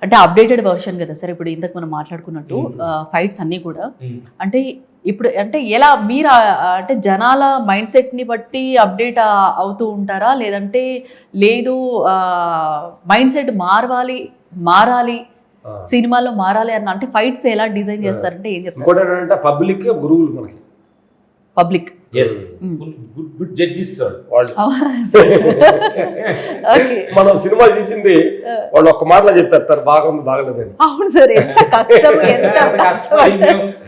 అంటే updated version కదా sir. ఇప్పుడు ఇంతకు మనం మాట్లాడుకున్నట్టు ఫైట్స్ అన్నీ కూడా అంటే ఇప్పుడు అంటే ఎలా మీరు అంటే జనాల మైండ్ సెట్ని బట్టి అప్డేట్ అవుతూ ఉంటారా, లేదంటే లేదు మైండ్ సెట్ మారాలి సినిమాలో మారాలి అన్న, అంటే ఫైట్స్ ఎలా డిజైన్ చేస్తారంటే ఏం చెప్తారు? పబ్లిక్ గురువులు మనకి పబ్లిక్ గుడ్ జడ్జిస్ వాళ్ళు. మనం సినిమా చూసింది వాళ్ళు ఒక్క మాటలో చెప్పేస్తారు బాగుంది బాగలేదని. అవును సార్, ఎంత కష్టం, ఎంత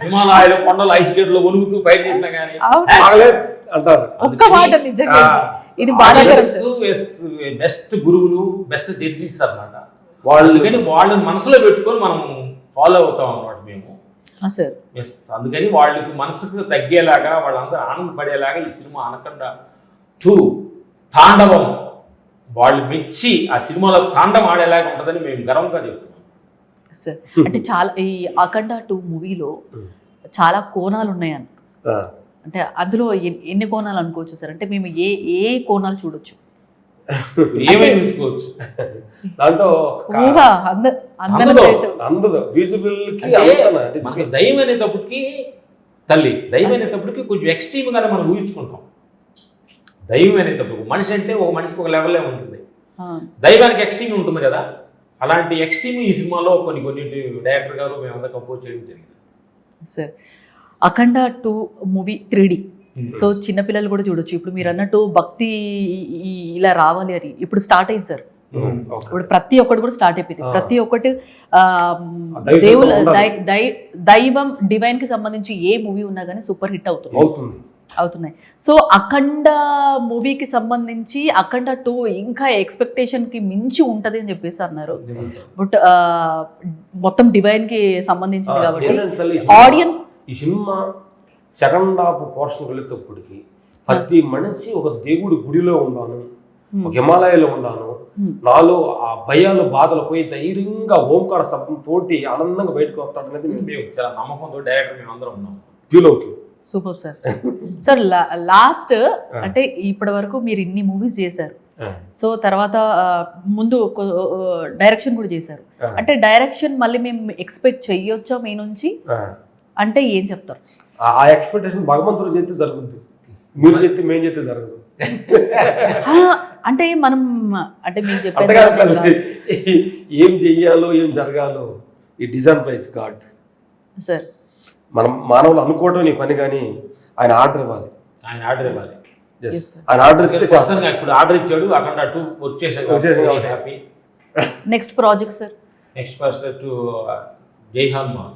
హిమాలయాలు కొండలు ఐస్ గేట్లు ఒలుగుతూ బయట చేసినా కానీ బాగలేదు అంటారు. ఒక్క మాట నిజంగా ఇది బాధాకరం. బెస్ట్ గురువులు, బెస్ట్ జడ్జిస్ అన్నమాట వాళ్ళు. కానీ వాళ్ళని మనసులో పెట్టుకొని మనం ఫాలో అవుతాం అన్నమాట మేము. ఎస్, అందుకని వాళ్ళకి మనసుకు తగ్గేలాగా వాళ్ళందరూ ఆనందపడేలాగా ఈ సినిమా అనకొండ 2 తాండవం వాళ్ళు మెచ్చి ఆ సినిమాలో తాండవం ఆడేలాగా ఉంటుందని మేము గర్వంగా చెప్తున్నాం సార్. అంటే చాలా ఈ అఖండ 2 మూవీలో చాలా కోణాలు ఉన్నాయని, అంటే అందులో ఎన్ని కోణాలు అనుకోవచ్చు సార్? అంటే మేము ఏ కోణాలు చూడొచ్చు, ఏమైనా చూసుకోవచ్చు దాంట్లో. మనకి దయ్యం అనేటప్పటికి దయ్యం అనేటప్పటికి కొంచెం ఎక్స్ట్రీమ్ గానే మనం ఊహించుకుంటాం. దయ్యం అనేటప్పుడు మనిషి అంటే ఒక మనిషికి ఒక లెవెల్లో ఉంటుంది, దైవానికి ఎక్స్ట్రీమ్ ఉంటుంది కదా. అలాంటి ఎక్స్ట్రీమ్ ఈ సినిమాలో కొన్ని డైరెక్టర్ గారు మేమంతా కంపోజ్ చేయడం జరిగింది సార్. అఖండ 2 మూవీ 3D, సో చిన్నపిల్లలు కూడా చూడొచ్చు. ఇప్పుడు మీరు అన్నట్టు భక్తి ఇలా రావాలి అని ఇప్పుడు స్టార్ట్ అయింది సార్. ఇప్పుడు ప్రతి ఒక్కటి కూడా స్టార్ట్ అయిపోయింది. ప్రతి ఒక్కటి దేవుల దైవం డివైన్ కి సంబంధించి ఏ మూవీ ఉన్నా కానీ సూపర్ హిట్ అవుతున్నాయి. సో అఖండ మూవీకి సంబంధించి అఖండ 2 ఇంకా ఎక్స్పెక్టేషన్ కి మించి ఉంటది అని చెప్పేసి అన్నారు. బట్ మొత్తం డివైన్ కి సంబంధించింది కాబట్టి ఆడియన్స్ ఈ సినిమా సెకండ్ హాఫ్ పోర్షన్ వెళ్ళేటప్పటికి ప్రతి మనిషి ఒక దేవుడి గుడిలో ఉన్నాను, ఒక హిమాలయాలో ఉన్నాను, నాలో ఆ భయాలు బాధలు పోయి ధైర్యంగా ఓంకార శబ్దంతో ఆనందంగా బయటకు వస్తాడు అనేది మేము చాలా నమ్మకంతో డైరెక్టర్ మేము అందరం ఉన్నాం, ఫీల్ అవుతుంది. Super sir. సార్ లాస్ట్ అంటే ఇప్పటి వరకు మీరు ఇన్ని మూవీస్ చేశారు, సో తర్వాత ముందు డైరెక్షన్ కూడా చేశారు. అంటే డైరెక్షన్ మళ్ళీ మేము ఎక్స్పెక్ట్ చెయ్యొచ్చా మీ నుంచి అంటే ఏం చెప్తారు? ఆ ఎక్స్పెక్టేషన్ భగవంతుడు చేస్తే జరుగుతుంది, మీరు చెప్తే మేము చేస్తే జరగదు. అంటే మనం అంటే మీకు చెప్పేది ఏం చెయ్యాలో ఏం జరగాలో ఈ డిజైన్ ప్రైస్ గాడ్ సార్. మనం మానవులు అనుకోవడం నీ పని, కానీ ఆయన ఆర్డర్ ఇవ్వాలి. ఆయన ఆర్డర్ ఇస్తే ఇప్పుడు ఆర్డర్ ఇచ్చాడు. అఖండ 2 వచ్చేసాడు, happy. Next project sir? Next project Jai Hanuman.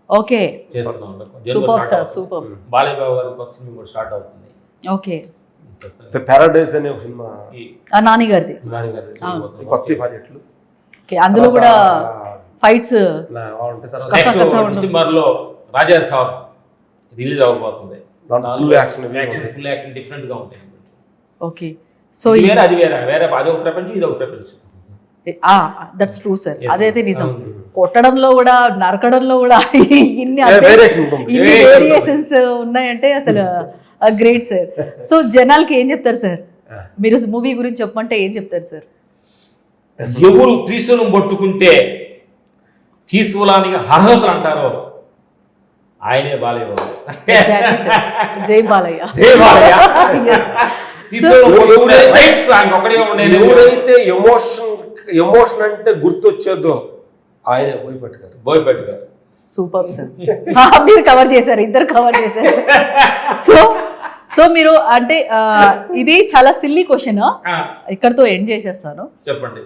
Okay, చేస్తున్నాం. Super sir, super. Balayya Babu గారి కొత్త సినిమా కూడా స్టార్ట్ అవుతుంది. ఓకే, పారడైస్ అనే ఒక సినిమా నాని గారిది కొత్త ప్రాజెక్టులు. ఓకే, అందులో కూడా ఫైట్స్. డిసెంబర్ లో రాజా సాబ్ రిలీజ్ అవ్వబోతుంది. ఫుల్ యాక్షన్ డిఫరెంట్ గా ఉంటాయి. ఓకే, సో అది వేరే అదొక ప్రపంచం, ఇది ఒక ప్రపంచం. దట్స్ ట్రూ సార్, అదైతే నిజం. కొట్టడంలో కూడా నరకడంలో కూడా ఇన్ని వేరియేషన్స్ ఉన్నాయంటే అసలు గ్రేట్ సార్. సో జనాలకి ఏం చెప్తారు సార్ మీరు మూవీ గురించి చెప్పమంటే ఏం చెప్తారు సార్? ఎవరు త్రిశూలం పట్టుకుంటే తీసుకులానికి అర్హతలు అంటారో ఆయనే బాలయ్య బాబు. జై బాలయ్య. ఎవరైతే ఎమోషన్ అంటే గుర్తొచ్చేదో ఆయన బోయపాటి గారు. సూపర్ సార్, మీరు కవర్ చేశారు, ఇద్దరు కవర్ చేశారు. సో మీరు అంటే ఇది చాలా సిల్లీ క్వశ్చన్, ఇక్కడతో ఎండ్ చేసేస్తాను. చెప్పండి.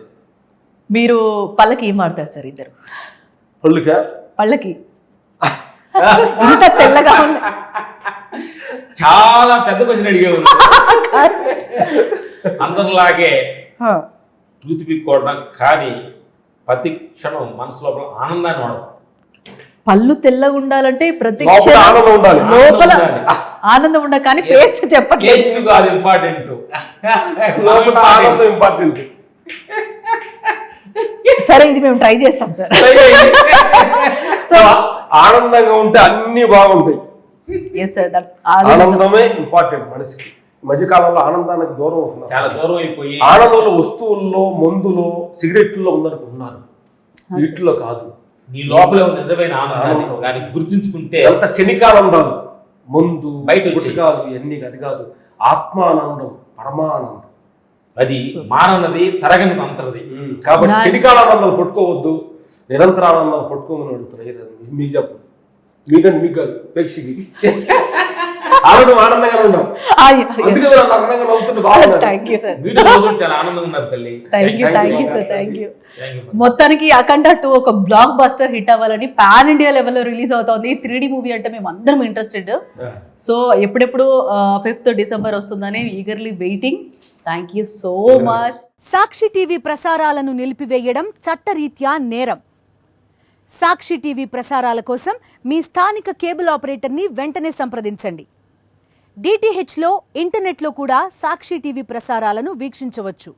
మీరు పళ్ళకి ఏం వాడతారు సార్ ఇద్దరు? పళ్ళకి ఇంత తెల్లగా ఉంది. చాలా పెద్ద క్వశ్చన్ అడిగావు. అందరిలాగే టూత్ పిక్ కొట్టడం కానీ ప్రతి క్షణం మనసు లోపల ఆనందాన్ని వాడతాం. పళ్ళు తెల్లగా ఉండాలంటే ప్రతి క్షణం లోపల ఆనందం ఉండాలి, కానీ పేస్ట్ చెప్పండి. టేస్ట్ కాదు ఇంపార్టెంట్, ఆనందం ఇంపార్టెంట్. సరే, ఇది మేము ట్రై చేస్తాం సార్. సో ఆనందంగా ఉంటే అన్ని బాగుంటాయి. ఆనందమే ఇంపార్టెంట్ మనిషికి. మధ్యకాలంలో ఆనందానికి దూరం అవుతున్నారు, చాలా దూరం అయిపోయి ఆనందంలో వస్తువుల్లో, మందులో, సిగరెట్లో ఉన్నారు. వీటిలో కాదు. నీ లోపల ఉన్న నిజమైన ఆనందాన్ని దాన్ని గుర్తుంచుకుంటే ఎంత క్షణికానందాలు ముందు బయట వచ్చేయి. పుట్టుకాలు ఎన్ని అది కాదు, ఆత్మానందం పరమానందం. అది మారన్నది తరగని అంతరది. కాబట్టి క్షణికానందాలు పట్టుకోవద్దు, నిరంతరానందాలు పట్టుకోమని అడుగుతున్నాయి. మీకు చెప్పు, మీకంటే మీకు కాదు ప్రేక్షకులకి. ఆనందంగానే ఉంటాం, అందుకే మీరు అంత అందంగా నవ్వుతుంటే బాగున్నారు. థ్యాంక్ యూ సార్, వీడియో రోజులు చాలా ఆనందంగా ఉన్నారు తల్లి. Thank you sir, thank you. Thank you. మొత్తానికి అఖండ 2 ఒక బ్లాక్ బస్టర్ హిట్ అవ్వాలని పాన్ ఇండియా లెవెల్లో రిలీజ్ అవుతోంది. 3D మూవీ అంటే మేము అందరం ఇంట్రెస్టెడ్. సో ఎప్పుడెప్పుడు 5th డిసెంబర్ వస్తుందని eagerly waiting. Thank you so much. Sakshi TV ప్రసారాలను నిలిపివేయడం చట్టరీత్యా నేరం. సాక్షి టీవీ ప్రసారాల కోసం మీ స్థానిక కేబుల్ ఆపరేటర్ని వెంటనే సంప్రదించండి. DTHలో ఇంటర్నెట్లో కూడా సాక్షి టీవీ ప్రసారాలను వీక్షించవచ్చు.